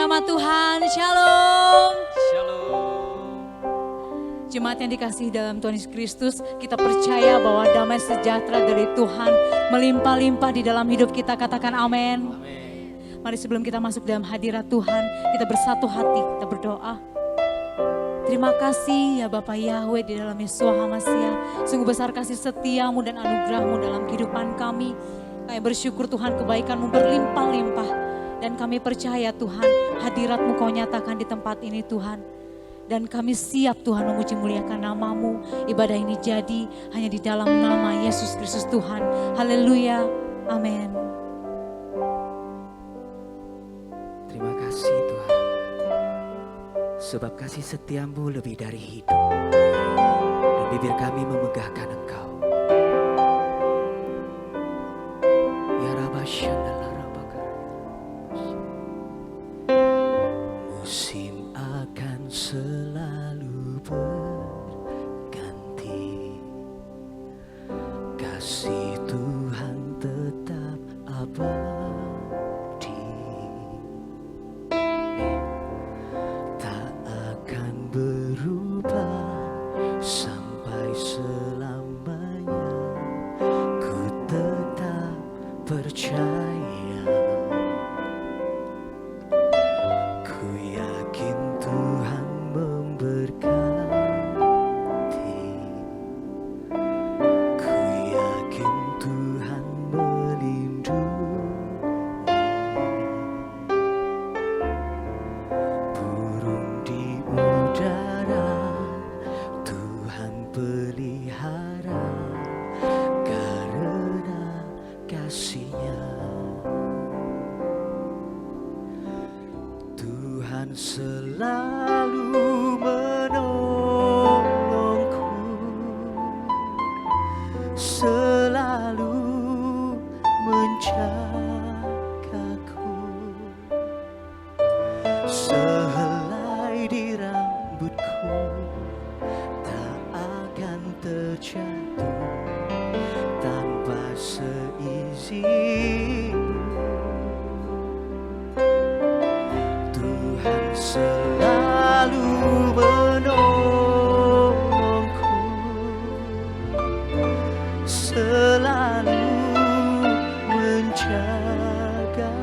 nama Tuhan, Shalom. Shalom. Jemaat yang dikasihi dalam Tuhan Yesus Kristus, kita percaya bahwa damai sejahtera dari Tuhan melimpah-limpah di dalam hidup kita. Katakan amin. Mari sebelum kita masuk dalam hadirat Tuhan, kita bersatu hati, kita berdoa. Terima kasih ya Bapa Yahweh di dalam Yeshua HaMashiach. Sungguh besar kasih setiamu dan anugerahmu dalam kehidupan kami. Kami bersyukur Tuhan, kebaikanmu berlimpah-limpah. Dan kami percaya Tuhan, hadiratmu kau nyatakan di tempat ini Tuhan. Dan kami siap Tuhan memuji muliakan namamu. Ibadah ini jadi hanya di dalam nama Yesus Kristus Tuhan. Haleluya. Amin. Terima kasih Tuhan. Sebab kasih setiamu lebih dari hidup. Dan bibir kami memegahkan Engkau. Ya Rabba Shandala Rabakar. Musim akan selalu berganti. Kasih Tuhan tetap abadi. Tak akan berubah sampai selamanya. Ku tetap percaya. Ku yakin Tuhan memberkati. Ku yakin Tuhan melindungi. Burung di udara Tuhan pelihara karena kasih-Nya. Tuhan selalu menolongku, selalu menjagaku. Sehelai di rambutku tak akan terjatuh tanpa seizin. Tuhan selalu menolongku, selalu menjagaku.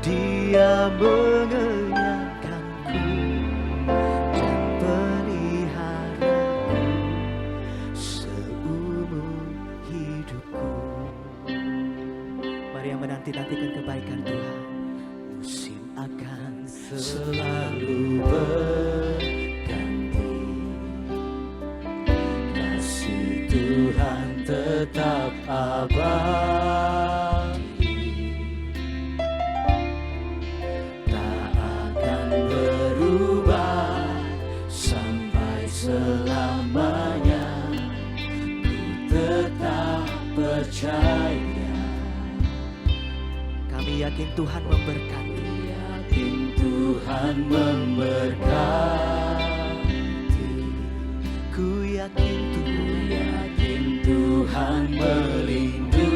Dia mengenyangkanku dan peliharaku seumur hidupku. Mari yang menanti-nantikan kebaikan Tuhan. Musim akan selalu berganti. Kasih Tuhan tetap abadi. Tak akan berubah sampai selamanya. Ku tetap percaya. Kami yakin Tuhan memberkati. Yakin Tuhan memberkati. Ku yakin Tuhan melindungi.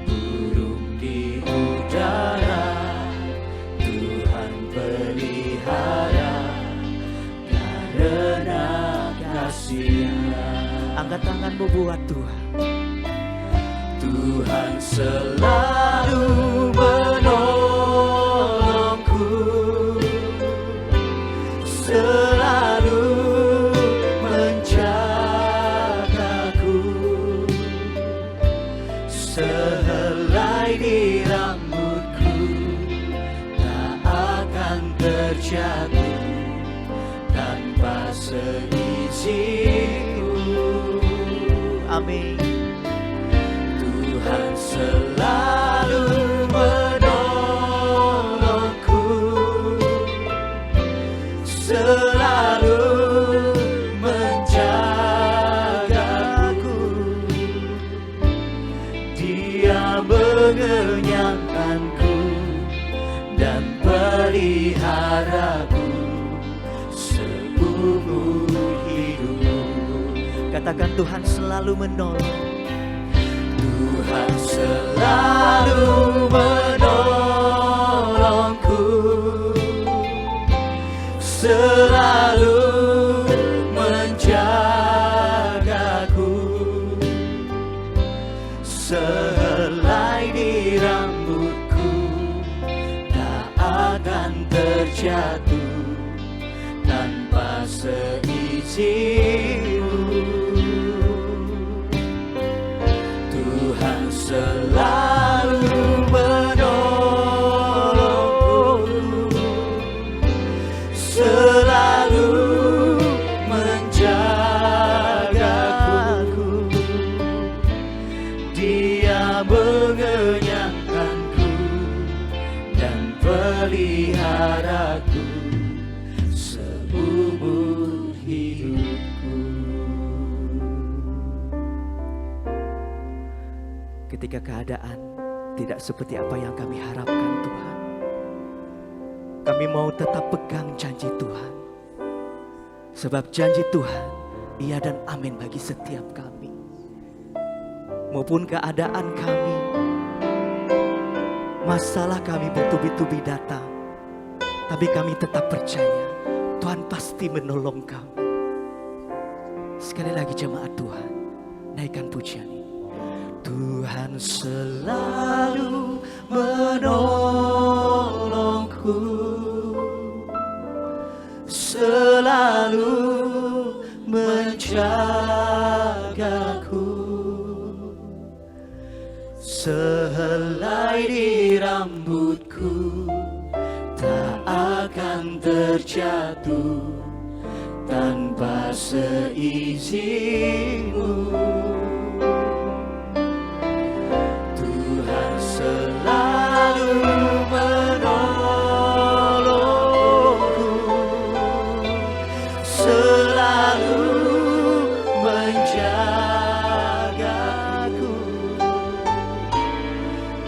Burung di udara Tuhan pelihara karena kasih-Nya. Angkat tanganmu buat Tuhan. Tuhan selalu menolongku, selalu menjagaku. Sehelai di rambutku tak akan terjatuh tanpa seizinku. Amin. Tuhan selalu menolongku, selalu menjagaku. Dia mengenyangkanku dan peliharaku seumur hidupku. Katakan Tuhan selalu menolong. Tuhan selalu menolongku, selalu menjagaku. Sehelai di rambutku tak akan terjatuh tanpa seizinmu. Tuhan selalu menolongku, selalu menjagaku. Dia mengenyangkanku dan peliharaku seumur hidupku. Ketika keadaan tidak seperti apa yang kami harapkan, Tuhan, kami mau tetap pegang janji Tuhan. Sebab janji Tuhan, iya dan amin bagi setiap kami. Maupun keadaan kami, masalah kami bertubi-tubi datang, tapi kami tetap percaya Tuhan pasti menolong kami. Sekali lagi jemaat Tuhan, naikkan pujian ini. Tuhan selalu menolongku, selalu menjagaku. Sehelai di rambutku tak akan terjatuh tanpa seizinmu. Tuhan selalu menolongku, selalu menjagaku.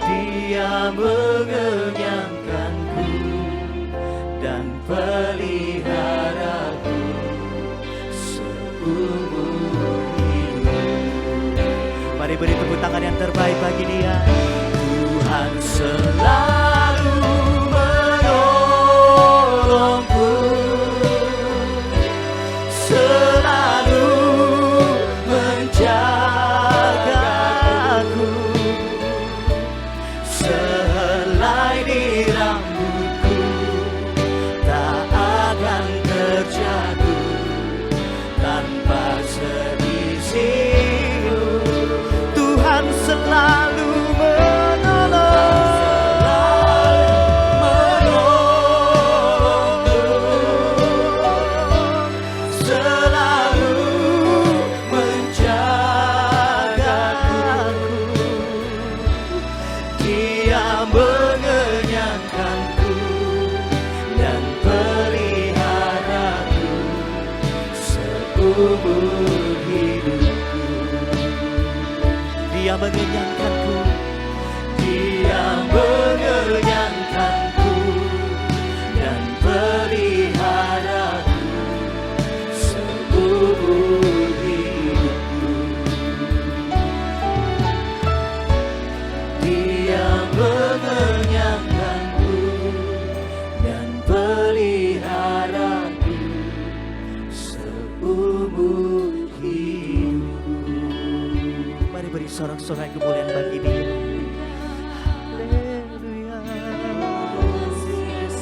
Dia mengenyangkanku dan peliharaku seumur hidup. Mari beri tepuk tangan yang terbaik bagi Dia. Tuhan selalu menolongku, selalu menjagaku. Sehelai di rambutku tak akan terjatuh tanpa seizinmu. Tuhan selalu seumur hidupku. Dia mengenyangkanku, Dia mengenyangkanku dan peliharaku seumur hidupku. Dia mengenyangkanku dan peliharaku seumur hidupku. Mari beri sorak-sorai kemuliaan bagi Dia. Haleluya.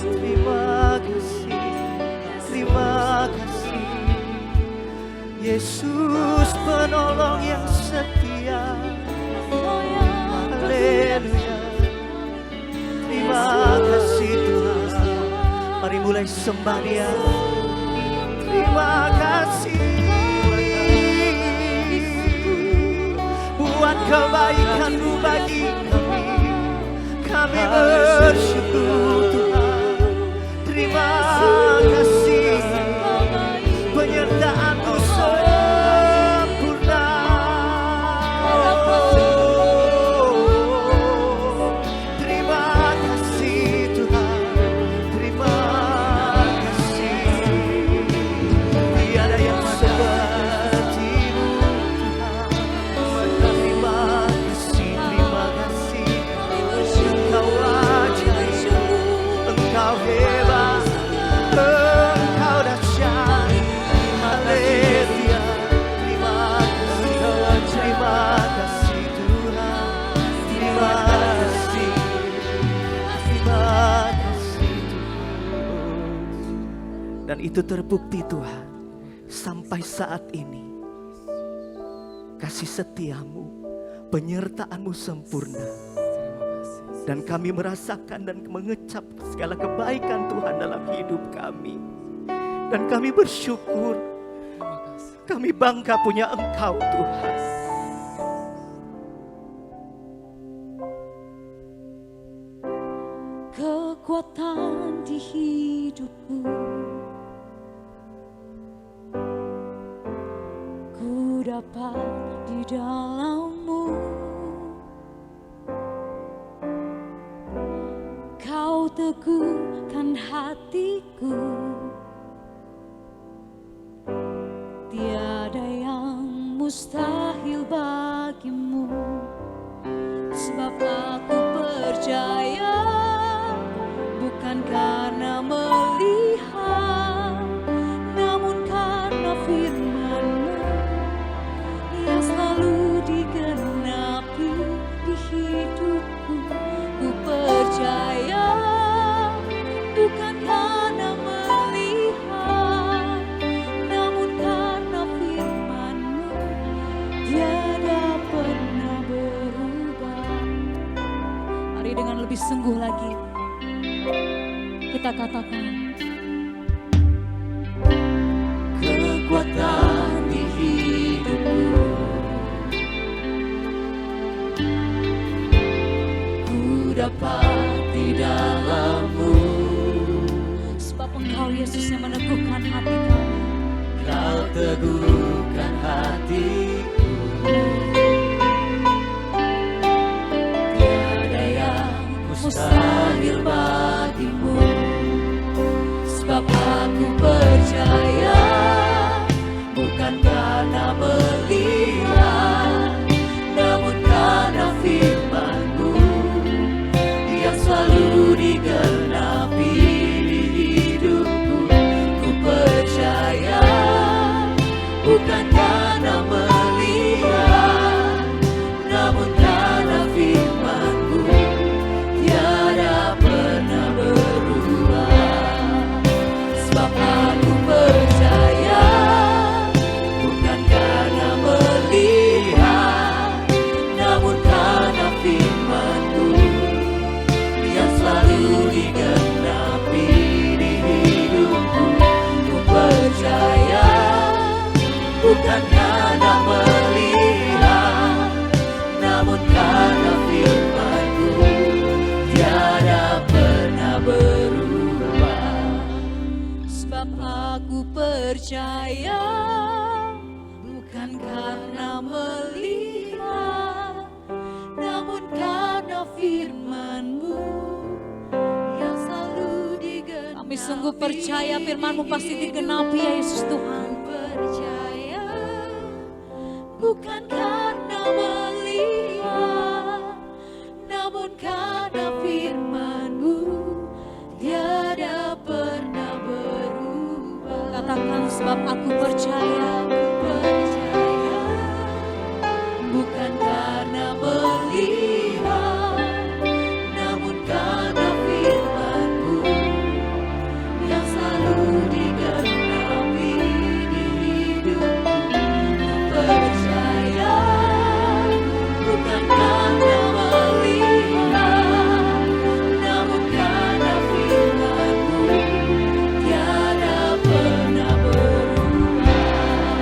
Terima kasih, terima kasih. Yesus penolong yang setia. Haleluya. Terima kasih Tuhan. Mari mulai sembah Dia. Terima kasih buat kebaikan-Mu bagi kami. Kami bersyukur Tuhan. Terima kasih penyertaan-Mu sempurna. Terima kasih Tuhan. Terima kasih. Tiada yang seperti-Mu Tuhan. Terima kasih itu terbukti Tuhan, sampai saat ini kasih setiamu, penyertaan-Mu sempurna. Dan kami merasakan dan mengecap segala kebaikan Tuhan dalam hidup kami. Dan kami bersyukur, kami bangga punya Engkau Tuhan. Kekuatan di hidupku, ku dapat di dalam-Mu. Kau teguhkan hatiku, tiada yang mustahil bagimu. Sebab aku percaya, bukan karena melihat, namun karena firman-Mu yang selalu digenapi di hidupku. Ku percaya, bukan karena melihat, namun karena firman-Mu tiada pernah berubah. Mari dengan lebih sungguh lagi kita katakan, kekuatan di hidupku, ku dapat di dalam-Mu. sebab Engkau Yesus yang meneguhkan hati kami. Kau teguhkan hatiku, tiada yang mustahil bagimu. Sebab aku percaya, bukan karena melihat, namun karena firman-Mu yang selalu digenapi di hidupku. Ku percaya, bukan karena melihat, namun karena firman-Mu tiada pernah berubah. Sebab aku percaya, bukan karena melihat, namun karena firman-Mu yang selalu digenapi di hidupku. Ku percaya, bukan karena melihat, namun karena firman-Mu tiada pernah berubah. Sebab aku percaya, bukan karena melihat, namun karena firman-Mu yang selalu digenapi. Kami sungguh percaya firman-Mu pasti digenapi ya Yesus Tuhan. Percaya, bukan karena melihat, namun karena firman-Mu tiada pernah berubah. Katakan, sebab aku percaya, bukan karena melihat, namun karena firman-Mu yang selalu digenapi di hidupku. Ku percaya, bukan karena melihat, namun karena firman-Mu tiada pernah berubah.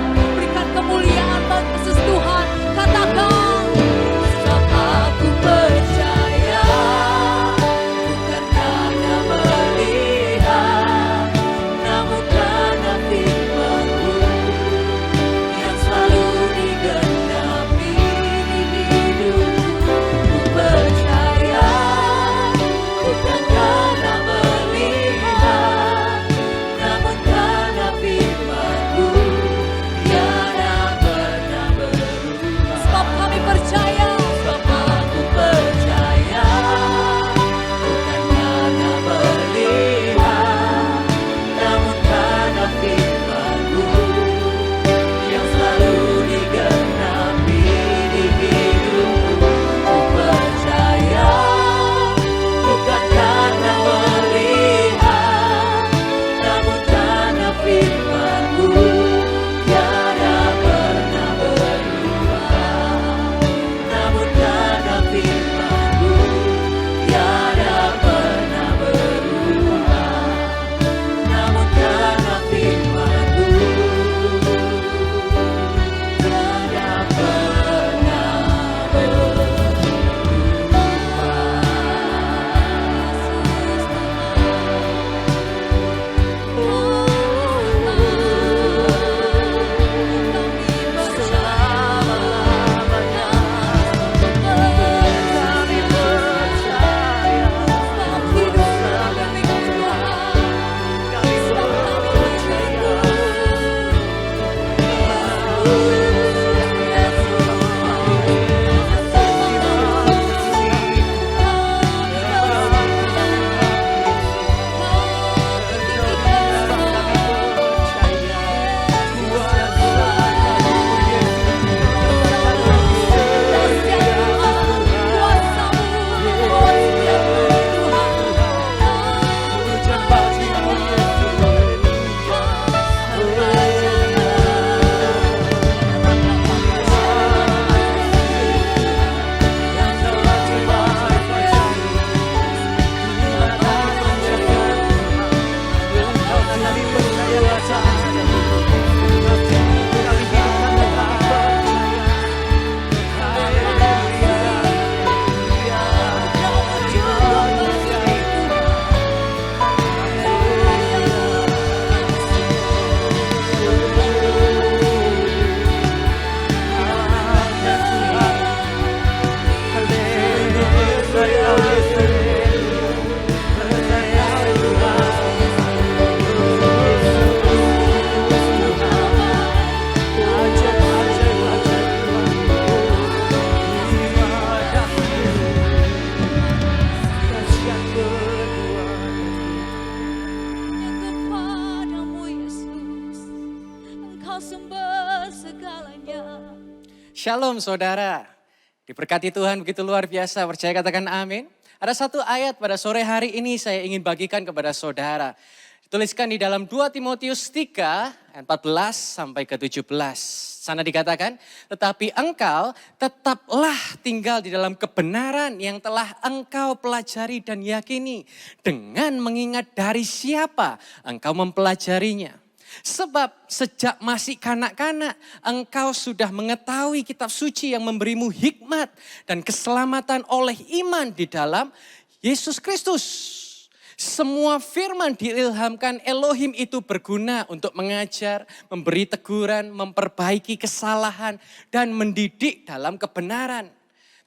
Shalom saudara, diberkati Tuhan begitu luar biasa, percaya katakan amin. Ada satu ayat pada sore hari ini saya ingin bagikan kepada saudara. Dituliskan di dalam 2 Timotius 3, 14 sampai ke 17. Sana dikatakan, tetapi engkau tetaplah tinggal di dalam kebenaran yang telah engkau pelajari dan yakini. Dengan mengingat dari siapa engkau mempelajarinya. Sebab sejak masih kanak-kanak engkau sudah mengetahui kitab suci yang memberimu hikmat dan keselamatan oleh iman di dalam Yesus Kristus. Semua firman diilhamkan Elohim itu berguna untuk mengajar, memberi teguran, memperbaiki kesalahan dan mendidik dalam kebenaran.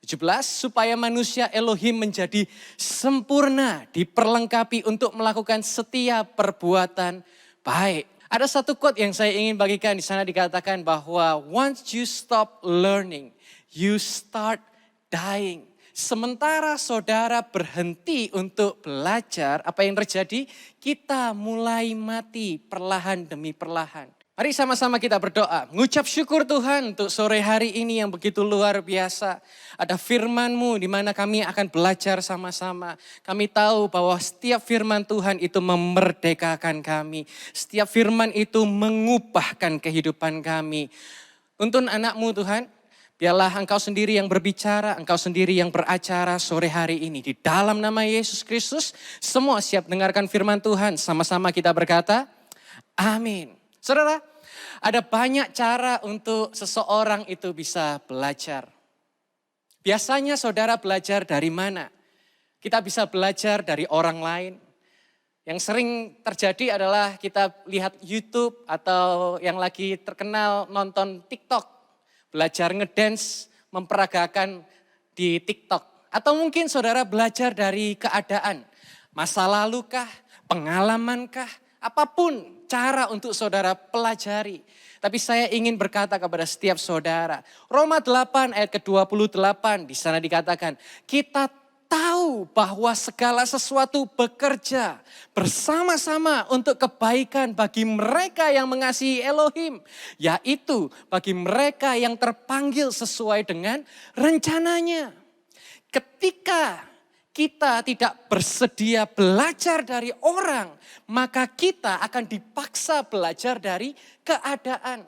17, supaya manusia Elohim menjadi sempurna, diperlengkapi untuk melakukan setiap perbuatan baik. Ada satu quote yang saya ingin bagikan, di sana dikatakan bahwa once you stop learning, you start dying. Sementara saudara berhenti untuk belajar, apa yang terjadi? Kita mulai mati perlahan demi perlahan. Mari sama-sama kita berdoa. Mengucap syukur Tuhan untuk sore hari ini yang begitu luar biasa. Ada firman-Mu di mana kami akan belajar sama-sama. Kami tahu bahwa setiap firman Tuhan itu memerdekakan kami. Setiap firman itu mengubahkan kehidupan kami. Untuk anak-Mu Tuhan, biarlah Engkau sendiri yang berbicara, Engkau sendiri yang beracara sore hari ini. Di dalam nama Yesus Kristus, semua siap dengarkan firman Tuhan. Sama-sama kita berkata, amin. Saudara, ada banyak cara untuk seseorang itu bisa belajar. Biasanya saudara belajar dari mana? Kita bisa belajar dari orang lain. Yang sering terjadi adalah kita lihat YouTube atau yang lagi terkenal nonton TikTok. Belajar ngedance, memperagakan di TikTok. Atau mungkin saudara belajar dari keadaan. Masa lalu kah, pengalaman kah, apapun cara untuk saudara pelajari. Tapi saya ingin berkata kepada setiap saudara. Roma 8 ayat ke-28 di sana dikatakan. Kita tahu bahwa segala sesuatu bekerja bersama-sama untuk kebaikan bagi mereka yang mengasihi Elohim. Yaitu bagi mereka yang terpanggil sesuai dengan rencananya. Ketika kita tidak bersedia belajar dari orang, maka kita akan dipaksa belajar dari keadaan.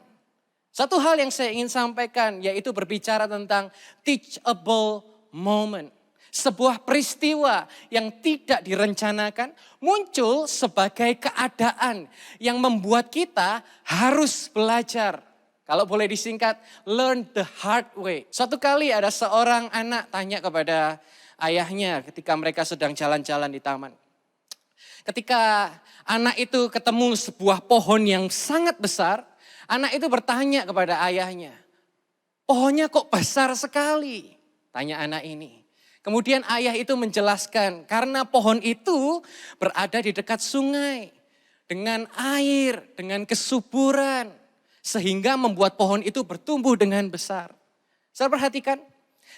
Satu hal yang saya ingin sampaikan yaitu berbicara tentang teachable moment. Sebuah peristiwa yang tidak direncanakan muncul sebagai keadaan yang membuat kita harus belajar. Kalau boleh disingkat, learn the hard way. Suatu kali ada seorang anak tanya kepada ayahnya ketika mereka sedang jalan-jalan di taman. Ketika anak itu ketemu sebuah pohon yang sangat besar, anak itu bertanya kepada ayahnya, pohonnya kok besar sekali? Tanya anak ini. Kemudian ayah itu menjelaskan, karena pohon itu berada di dekat sungai. Dengan air, dengan kesuburan. sehingga membuat pohon itu bertumbuh dengan besar. Saya perhatikan,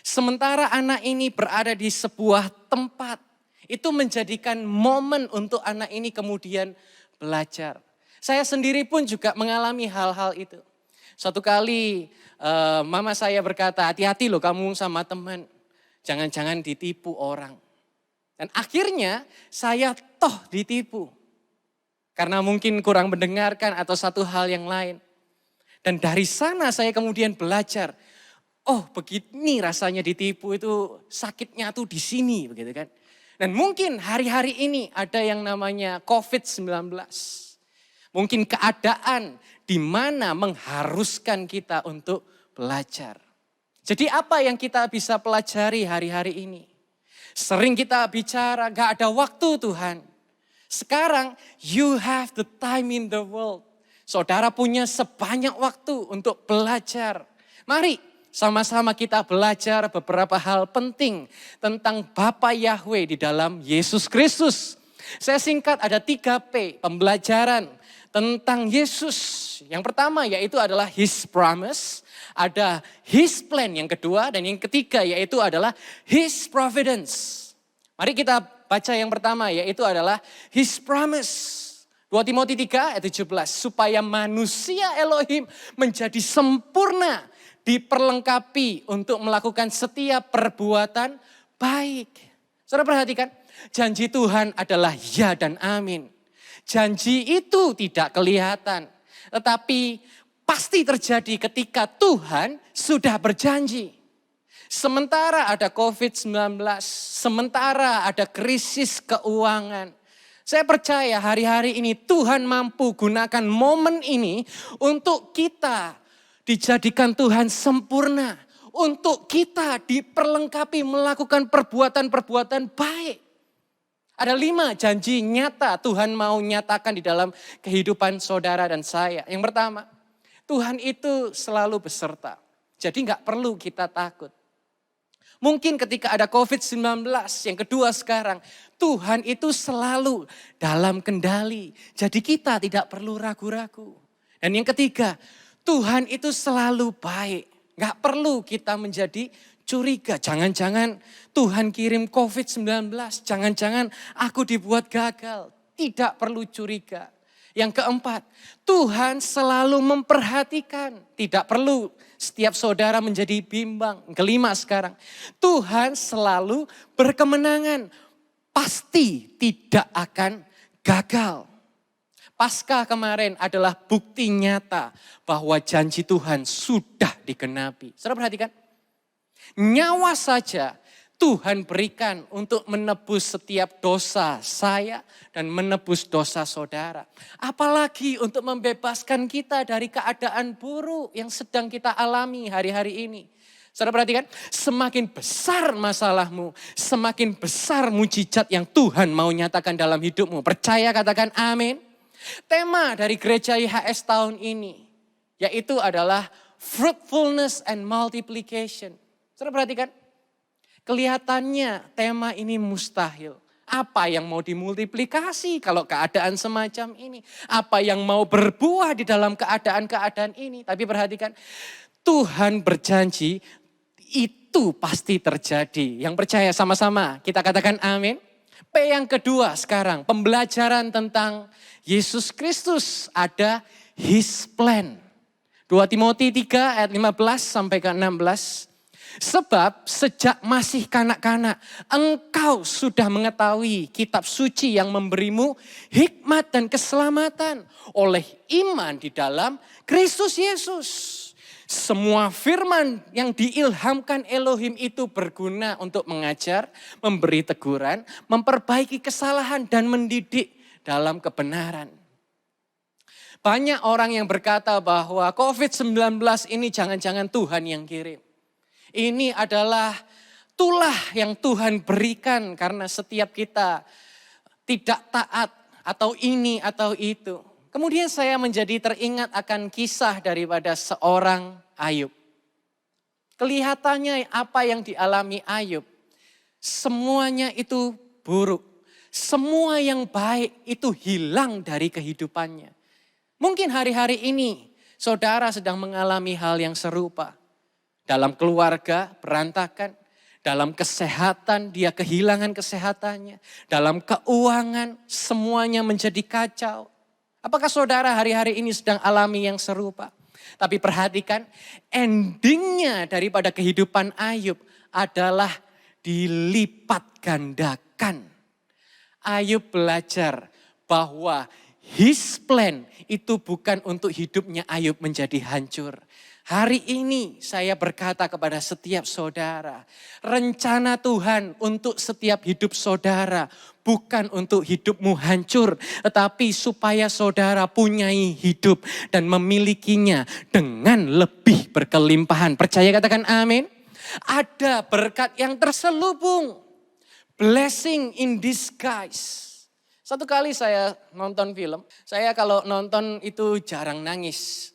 sementara anak ini berada di sebuah tempat, itu menjadikan momen untuk anak ini kemudian belajar. Saya sendiri pun juga mengalami hal-hal itu. Suatu kali mama saya berkata, hati-hati loh kamu sama teman, jangan-jangan ditipu orang. Dan akhirnya saya toh ditipu. Karena mungkin kurang mendengarkan atau satu hal yang lain. Dan dari sana saya kemudian belajar. Oh begini rasanya ditipu itu sakitnya tuh di sini begitu kan. Dan mungkin hari-hari ini ada yang namanya COVID-19. Mungkin keadaan di mana mengharuskan kita untuk belajar. Jadi apa yang kita bisa pelajari hari-hari ini? Sering kita bicara gak ada waktu Tuhan. Sekarang you have the time in the world. Saudara punya sebanyak waktu untuk belajar. Mari sama-sama kita belajar beberapa hal penting tentang Bapa Yahweh di dalam Yesus Kristus. Saya singkat ada 3P pembelajaran tentang Yesus. Yang pertama yaitu adalah His promise, ada His plan yang kedua, dan yang ketiga yaitu adalah His providence. Mari kita baca yang pertama yaitu adalah His promise. 2 Timotius 3 ayat 17. Supaya manusia Elohim menjadi sempurna, diperlengkapi untuk melakukan setiap perbuatan baik. Saudara perhatikan, janji Tuhan adalah ya dan amin. Janji itu tidak kelihatan, tetapi pasti terjadi ketika Tuhan sudah berjanji. Sementara ada COVID-19, sementara ada krisis keuangan. Saya percaya hari-hari ini Tuhan mampu gunakan momen ini untuk kita dijadikan Tuhan sempurna. Untuk kita diperlengkapi melakukan perbuatan-perbuatan baik. Ada 5 janji nyata Tuhan mau nyatakan di dalam kehidupan saudara dan saya. Yang pertama, Tuhan itu selalu beserta. Jadi gak perlu kita takut. Mungkin ketika ada COVID-19, yang kedua sekarang, Tuhan itu selalu dalam kendali. Jadi kita tidak perlu ragu-ragu. Dan yang ketiga, Tuhan itu selalu baik. Gak perlu kita menjadi curiga. Jangan-jangan Tuhan kirim COVID-19, jangan-jangan aku dibuat gagal. Tidak perlu curiga. Yang keempat, Tuhan selalu memperhatikan. Tidak perlu setiap saudara menjadi bimbang. Kelima sekarang, Tuhan selalu berkemenangan. Pasti tidak akan gagal. Paskah kemarin adalah bukti nyata bahwa janji Tuhan sudah digenapi. Saudara perhatikan, nyawa saja Tuhan berikan untuk menebus setiap dosa saya dan menebus dosa saudara. Apalagi untuk membebaskan kita dari keadaan buruk yang sedang kita alami hari-hari ini. Saudara perhatikan, semakin besar masalahmu, semakin besar mujizat yang Tuhan mau nyatakan dalam hidupmu. Percaya, katakan amin. Tema dari gereja IHS tahun ini yaitu adalah fruitfulness and multiplication. Saudara perhatikan, kelihatannya tema ini mustahil. Apa yang mau dimultiplikasi kalau keadaan semacam ini? Apa yang mau berbuah di dalam keadaan-keadaan ini? Tapi perhatikan, Tuhan berjanji itu pasti terjadi. Yang percaya sama-sama kita katakan amin. P yang kedua sekarang, pembelajaran tentang Yesus Kristus, ada His plan. 2 Timotius 3 ayat 15 sampai ke 16. Sebab sejak masih kanak-kanak engkau sudah mengetahui kitab suci yang memberimu hikmat dan keselamatan oleh iman di dalam Kristus Yesus. Semua firman yang diilhamkan Elohim itu berguna untuk mengajar, memberi teguran, memperbaiki kesalahan dan mendidik dalam kebenaran. Banyak orang yang berkata bahwa COVID-19 ini jangan-jangan Tuhan yang kirim. Ini adalah tulah yang Tuhan berikan karena setiap kita tidak taat atau ini atau itu. Kemudian saya menjadi teringat akan kisah daripada seorang Ayub. Kelihatannya apa yang dialami Ayub, semuanya itu buruk. Semua yang baik itu hilang dari kehidupannya. Mungkin hari-hari ini saudara sedang mengalami hal yang serupa. Dalam keluarga berantakan, dalam kesehatan dia kehilangan kesehatannya, dalam keuangan semuanya menjadi kacau. Apakah saudara hari-hari ini sedang alami yang serupa? Tapi perhatikan, endingnya daripada kehidupan Ayub adalah dilipat gandakan. Ayub belajar bahwa his plan itu bukan untuk hidupnya Ayub menjadi hancur. Hari ini saya berkata kepada setiap saudara, rencana Tuhan untuk setiap hidup saudara bukan untuk hidupmu hancur, tetapi supaya saudara punyai hidup dan memilikinya dengan lebih berkelimpahan. Percaya katakan amin. Ada berkat yang terselubung. Blessing in disguise. Satu kali saya nonton film, saya kalau nonton itu jarang nangis.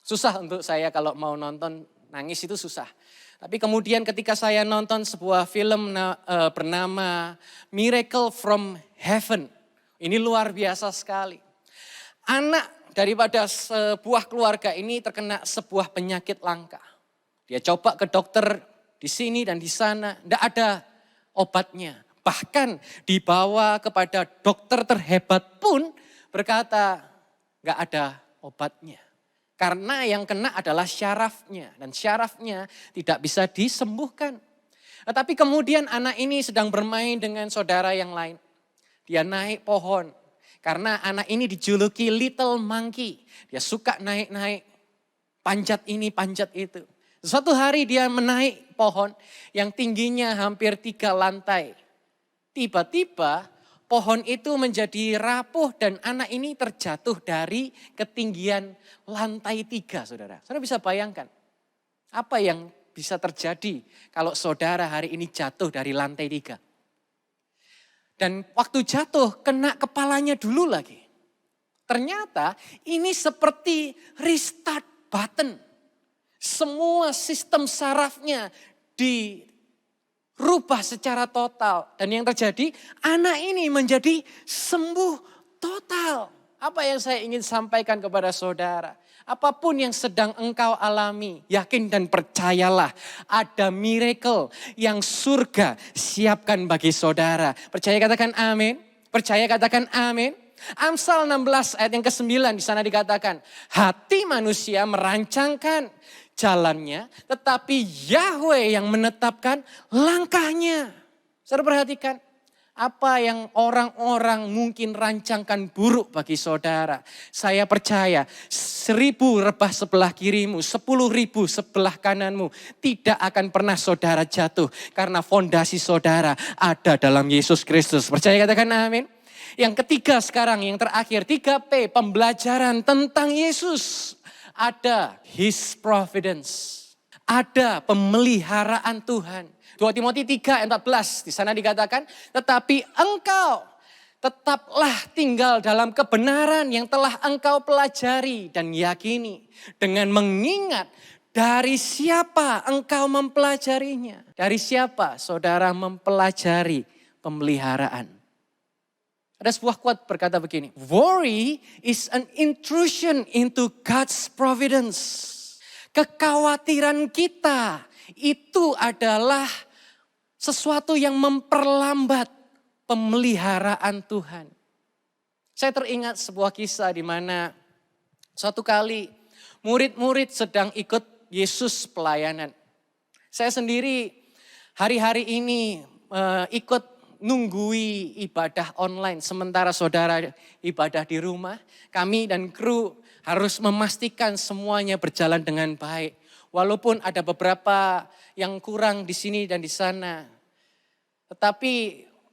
Susah untuk saya kalau mau nonton nangis itu susah. Tapi kemudian ketika saya nonton sebuah film bernama Miracle from Heaven. Ini luar biasa sekali. Anak daripada sebuah keluarga ini terkena sebuah penyakit langka. Dia coba ke dokter di sini dan di sana, tidak ada obatnya. Bahkan dibawa kepada dokter terhebat pun berkata gak ada obatnya. Karena yang kena adalah syarafnya dan syarafnya tidak bisa disembuhkan. Tetapi kemudian anak ini sedang bermain dengan saudara yang lain. Dia naik pohon karena anak ini dijuluki Little Monkey. Dia suka naik-naik, panjat ini, panjat itu. Suatu hari dia menaik pohon yang tingginya hampir 3 lantai. Tiba-tiba pohon itu menjadi rapuh dan anak ini terjatuh dari ketinggian lantai 3, saudara. Saudara bisa bayangkan apa yang bisa terjadi kalau saudara hari ini jatuh dari lantai 3. Dan waktu jatuh kena kepalanya dulu lagi. Ternyata ini seperti restart button. Semua sistem sarafnya dirubah secara total. Dan yang terjadi, anak ini menjadi sembuh total. Apa yang saya ingin sampaikan kepada saudara? Apapun yang sedang engkau alami, yakin dan percayalah ada miracle yang surga siapkan bagi saudara. Percaya katakan amin. Percaya katakan amin. Amsal 16 ayat yang ke-9 di sana dikatakan, hati manusia merancangkan jalannya, tetapi Yahweh yang menetapkan langkahnya. Saudara perhatikan, apa yang orang-orang mungkin rancangkan buruk bagi saudara. Saya percaya 1.000 rebah sebelah kirimu, 10.000 sebelah kananmu. Tidak akan pernah saudara jatuh karena fondasi saudara ada dalam Yesus Kristus. Percaya katakan amin. Yang ketiga sekarang, yang terakhir, 3P, pembelajaran tentang Yesus. Ada His providence, ada pemeliharaan Tuhan. 2 Timotius 3 ayat 14 di sana dikatakan, tetapi engkau tetaplah tinggal dalam kebenaran yang telah engkau pelajari dan yakini. Dengan mengingat dari siapa engkau mempelajarinya. Dari siapa saudara mempelajari pemeliharaan. Ada sebuah quote berkata begini, worry is an intrusion into God's providence. Kekhawatiran kita itu adalah sesuatu yang memperlambat pemeliharaan Tuhan. Saya teringat sebuah kisah di mana suatu kali murid-murid sedang ikut Yesus pelayanan. Saya sendiri hari-hari ini ikut nunggui ibadah online. Sementara saudara ibadah di rumah, kami dan kru harus memastikan semuanya berjalan dengan baik. Walaupun ada beberapa yang kurang di sini dan di sana. Tetapi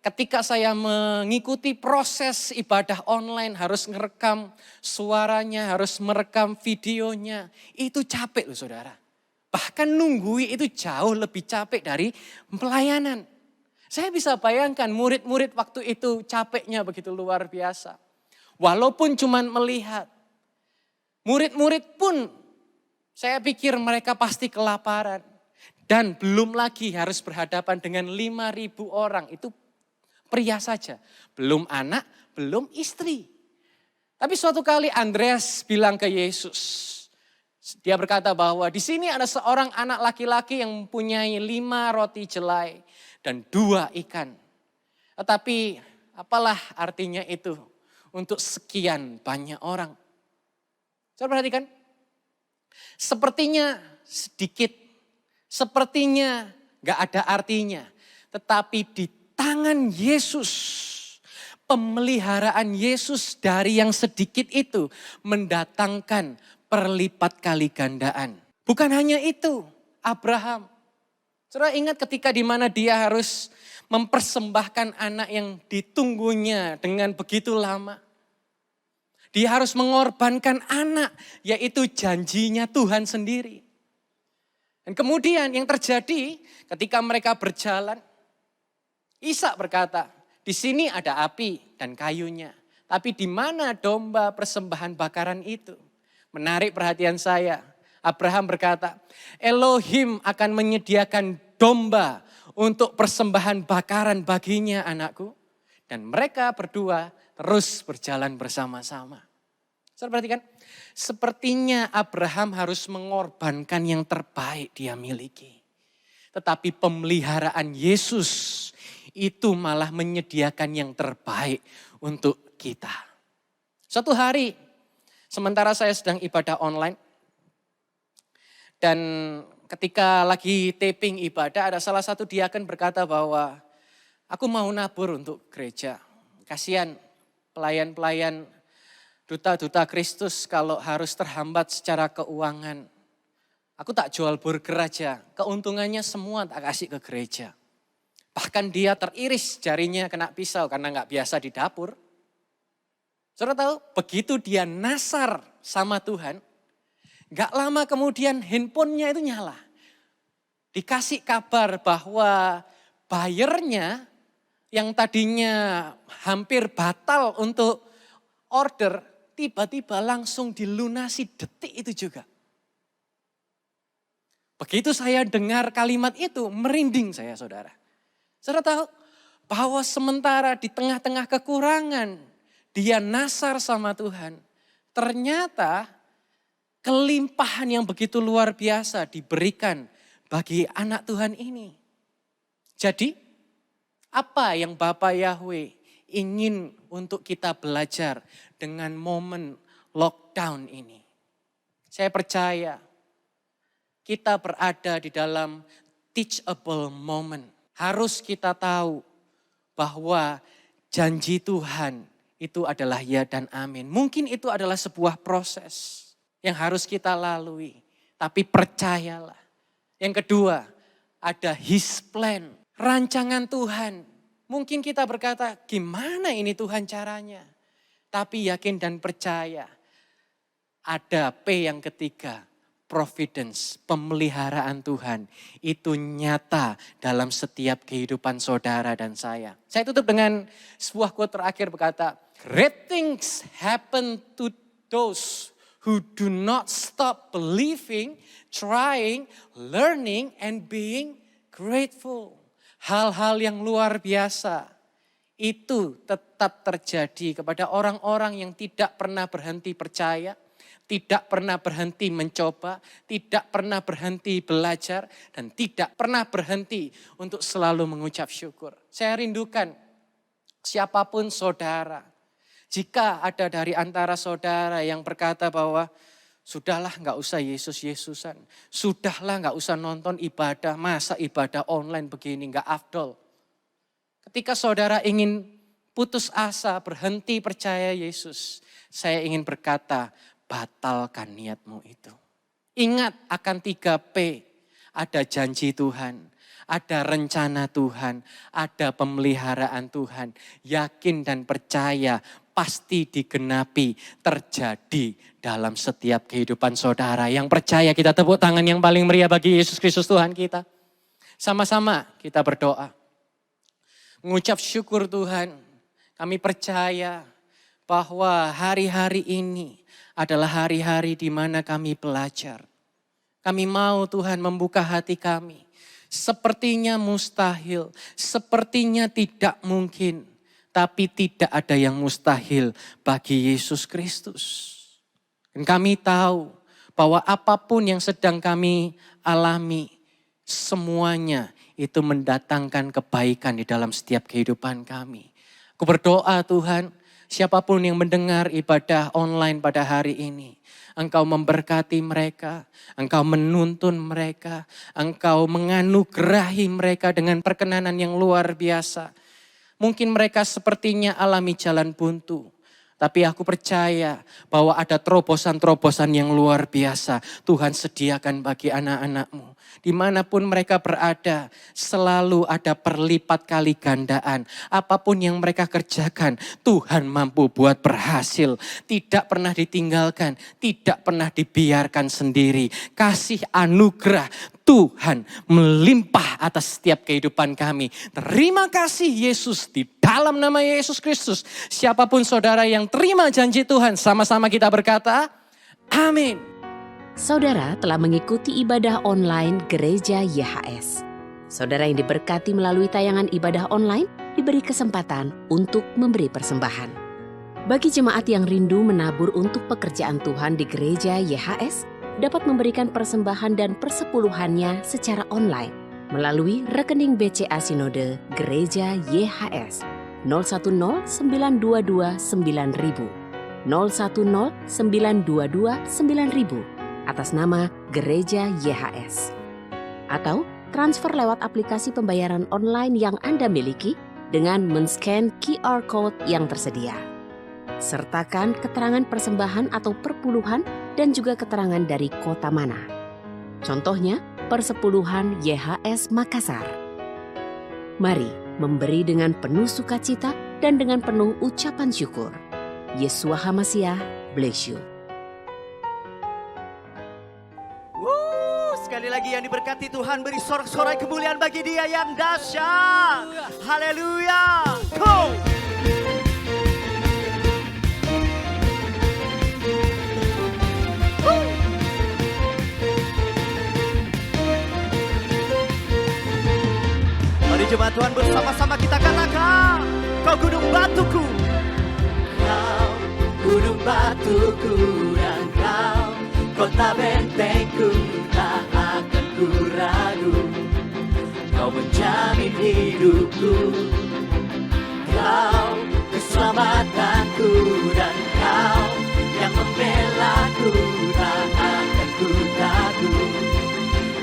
ketika saya mengikuti proses ibadah online, harus merekam suaranya, harus merekam videonya. Itu capek loh saudara. Bahkan nunggui itu jauh lebih capek dari pelayanan. Saya bisa bayangkan murid-murid waktu itu capeknya begitu luar biasa. Walaupun cuman melihat. Murid-murid pun saya pikir mereka pasti kelaparan. Dan belum lagi harus berhadapan dengan 5.000 orang. Itu pria saja. Belum anak, belum istri. Tapi suatu kali Andreas bilang ke Yesus, Dia berkata bahwa di sini ada seorang anak laki-laki yang mempunyai 5 roti jelai dan 2 ikan. Tetapi apalah artinya itu untuk sekian banyak orang? Saya perhatikan, sepertinya sedikit, sepertinya gak ada artinya. Tetapi di tangan Yesus, pemeliharaan Yesus dari yang sedikit itu mendatangkan perlipat kali gandaan. Bukan hanya itu, Abraham. Saudara ingat ketika di mana dia harus mempersembahkan anak yang ditunggunya dengan begitu lama. Dia harus mengorbankan anak, yaitu janjinya Tuhan sendiri. Dan kemudian yang terjadi ketika mereka berjalan, Ishak berkata, di sini ada api dan kayunya. Tapi di mana domba persembahan bakaran itu? Menarik perhatian saya. Abraham berkata, Elohim akan menyediakan domba untuk persembahan bakaran baginya anakku. Dan mereka berdua terus berjalan bersama-sama. Saya perhatikan, sepertinya Abraham harus mengorbankan yang terbaik dia miliki. Tetapi pemeliharaan Yesus itu malah menyediakan yang terbaik untuk kita. Suatu hari, sementara saya sedang ibadah online, dan ketika lagi taping ibadah, ada salah satu diaken berkata bahwa aku mau nabur untuk gereja. Kasihan pelayan-pelayan duta-duta Kristus kalau harus terhambat secara keuangan. Aku tak jual burger aja, keuntungannya semua tak kasih ke gereja. Bahkan dia teriris jarinya kena pisau karena gak biasa di dapur. Saudara tahu, begitu dia nasar sama Tuhan, gak lama kemudian handphonenya itu nyala. Dikasih kabar bahwa bayarnya yang tadinya hampir batal untuk order, tiba-tiba langsung dilunasi detik itu juga. Begitu saya dengar kalimat itu, merinding saya saudara. Saudara tahu bahwa sementara di tengah-tengah kekurangan, dia nasar sama Tuhan. Ternyata kelimpahan yang begitu luar biasa diberikan bagi anak Tuhan ini. Jadi, apa yang Bapak Yahweh ingin untuk kita belajar dengan momen lockdown ini? Saya percaya kita berada di dalam teachable moment. Harus kita tahu bahwa janji Tuhan itu adalah ya dan amin. Mungkin itu adalah sebuah proses yang harus kita lalui. Tapi percayalah. Yang kedua, ada His plan. Rancangan Tuhan. Mungkin kita berkata, gimana ini Tuhan caranya? Tapi yakin dan percaya. Ada P yang ketiga, providence, pemeliharaan Tuhan. Itu nyata dalam setiap kehidupan saudara dan saya. Saya tutup dengan sebuah quote terakhir berkata, great things happen to those who do not stop believing, trying, learning, and being grateful. Hal-hal yang luar biasa itu tetap terjadi kepada orang-orang yang tidak pernah berhenti percaya, tidak pernah berhenti mencoba, tidak pernah berhenti belajar, dan tidak pernah berhenti untuk selalu mengucap syukur. Saya rindukan siapapun saudara, jika ada dari antara saudara yang berkata bahwa sudahlah gak usah Yesus-Yesusan. Sudahlah gak usah nonton ibadah. Masa ibadah online begini gak afdol. Ketika saudara ingin putus asa, berhenti percaya Yesus. Saya ingin berkata, batalkan niatmu itu. Ingat akan 3P. Ada janji Tuhan. Ada rencana Tuhan. Ada pemeliharaan Tuhan. Yakin dan percaya pasti digenapi, terjadi dalam setiap kehidupan saudara. Yang percaya kita tepuk tangan yang paling meriah bagi Yesus Kristus Tuhan kita. Sama-sama kita berdoa. Mengucap syukur Tuhan, kami percaya bahwa hari-hari ini adalah hari-hari di mana kami belajar. Kami mau Tuhan membuka hati kami. Sepertinya mustahil, sepertinya tidak mungkin. Tapi tidak ada yang mustahil bagi Yesus Kristus. Dan kami tahu bahwa apapun yang sedang kami alami, semuanya itu mendatangkan kebaikan di dalam setiap kehidupan kami. Aku berdoa Tuhan, siapapun yang mendengar ibadah online pada hari ini, Engkau memberkati mereka, Engkau menuntun mereka, Engkau menganugerahi mereka dengan perkenanan yang luar biasa. Mungkin mereka sepertinya alami jalan buntu. Tapi aku percaya bahwa ada terobosan-terobosan yang luar biasa Tuhan sediakan bagi anak-anak-Mu. Dimanapun mereka berada, selalu ada perlipat kali gandaan. Apapun yang mereka kerjakan, Tuhan mampu buat berhasil. Tidak pernah ditinggalkan, tidak pernah dibiarkan sendiri. Kasih anugerah Tuhan melimpah atas setiap kehidupan kami. Terima kasih Yesus, di dalam nama Yesus Kristus. Siapapun saudara yang terima janji Tuhan, sama-sama kita berkata, amin. Saudara telah mengikuti ibadah online Gereja YHS. Saudara yang diberkati melalui tayangan ibadah online diberi kesempatan untuk memberi persembahan. Bagi jemaat yang rindu menabur untuk pekerjaan Tuhan di Gereja YHS, dapat memberikan persembahan dan persepuluhannya secara online melalui rekening BCA Sinode Gereja YHS 010 922 9000 010 922 9000 atas nama Gereja YHS. Atau transfer lewat aplikasi pembayaran online yang Anda miliki dengan men-scan QR Code yang tersedia. Sertakan keterangan persembahan atau perpuluhan dan juga keterangan dari kota mana. Contohnya, Persepuluhan YHS Makassar. Mari memberi dengan penuh sukacita dan dengan penuh ucapan syukur. Yesua HaMasiah bless you. Sekali lagi yang diberkati Tuhan, beri sorak-sorai kemuliaan bagi Dia yang dahsyat. Haleluya. Go! Mari jemaat Tuhan bersama-sama kita katakan, Kau gunung batuku, Kau gunung batuku, dan Kau kota bentengku, tak akan ku ragu. Kau menjamin hidupku, Kau keselamatanku, dan Kau yang membelaku, tak akan ku takut.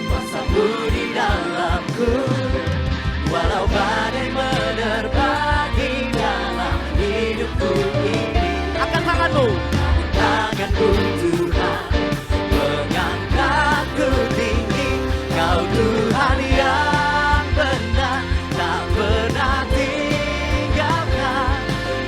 Kuasa-Mu di dalamku, walau badai menerpa di dalam hidupku ini. Angkat tanganmu, tanganku Tuhan, mengangkatku tinggi. Kau Tuhan yang benar, tak pernah tinggalkan.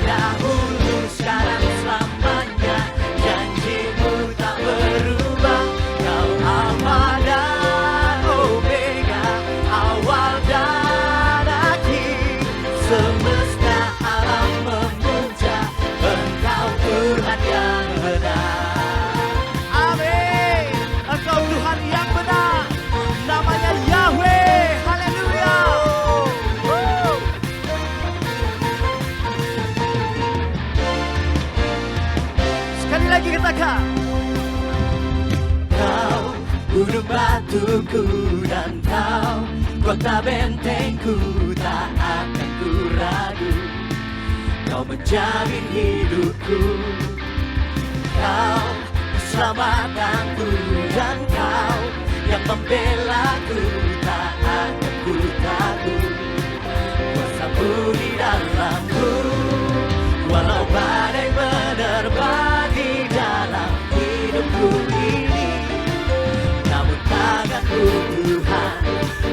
Dahulu, sekarang, selamanya, janji-Mu tak berubah. Kau Alfa dan Omega, awal dan akhir. Semesta alam memuja Engkau Tuhan yang benar. Amin. Engkau Tuhan yang benar, namanya Yahweh. Haleluya. Sekali lagi katakan, Kau gunung batuku, dan Kau kota bentengku, tak akan ku ragu. Kau menjamin hidupku, Kau keselamatanku, dan Kau yang membelaku, tak akan ku takut. Kuasa-Mu di dalamku, walau badai menerpa di dalam hidupku ini. Namun tanganku Tuhan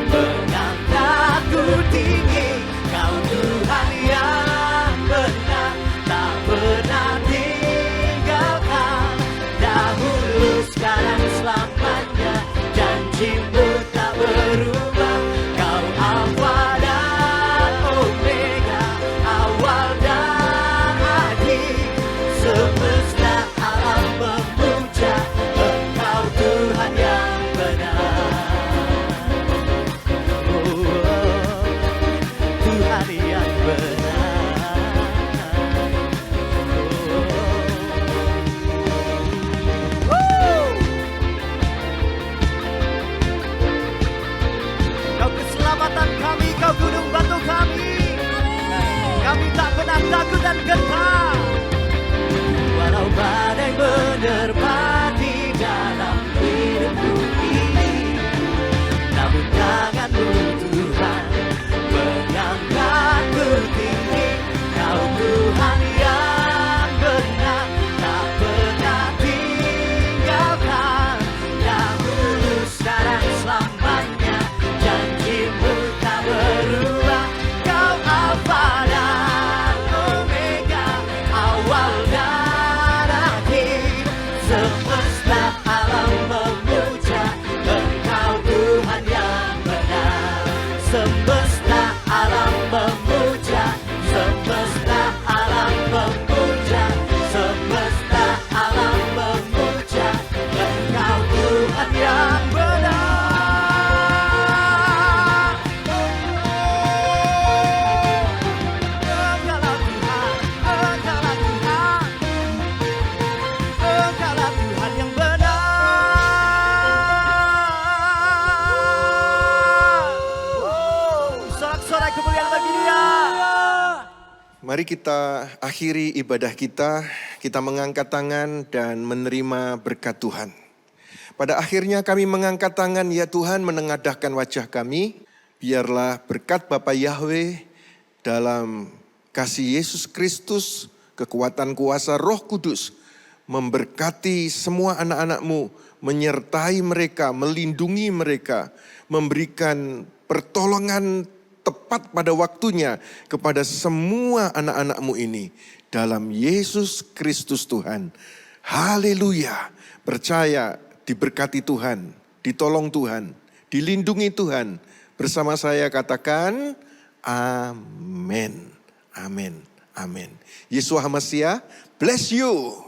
mengangkatku tinggi. Kau Tuhan yang benar, tak pernah tinggalkan. Dahulu, sekarang, selamanya, janji-Mu tak berubah. Tuhan yang benar, tak pernah tinggalkan. Dahulu, sekarang, selamanya, janjimu tak berubah. Kau Alfa dan Omega, awal dan akhir. Semesta alam memuja Engkau Tuhan yang benar. Semesta alam memuja, semesta alam memuja, semesta alam memuja Engkau Tuhan yang benar. Engkaulah Tuhan, Engkaulah Tuhan, Engkaulah Tuhan yang benar. Sorak-sorai kemuliaan bagi Dia. Mari kita akhiri ibadah kita mengangkat tangan dan menerima berkat Tuhan. Pada akhirnya kami mengangkat tangan, ya Tuhan, menengadahkan wajah kami. Biarlah berkat Bapa Yahweh dalam kasih Yesus Kristus, kekuatan kuasa Roh Kudus, memberkati semua anak-anak-Mu, menyertai mereka, melindungi mereka, memberikan pertolongan tepat pada waktunya kepada semua anak-anak-Mu ini. Dalam Yesus Kristus Tuhan. Haleluya. Percaya diberkati Tuhan, ditolong Tuhan, dilindungi Tuhan. Bersama saya katakan, amin, amin, amin. Yeshua HaMashiach, bless you.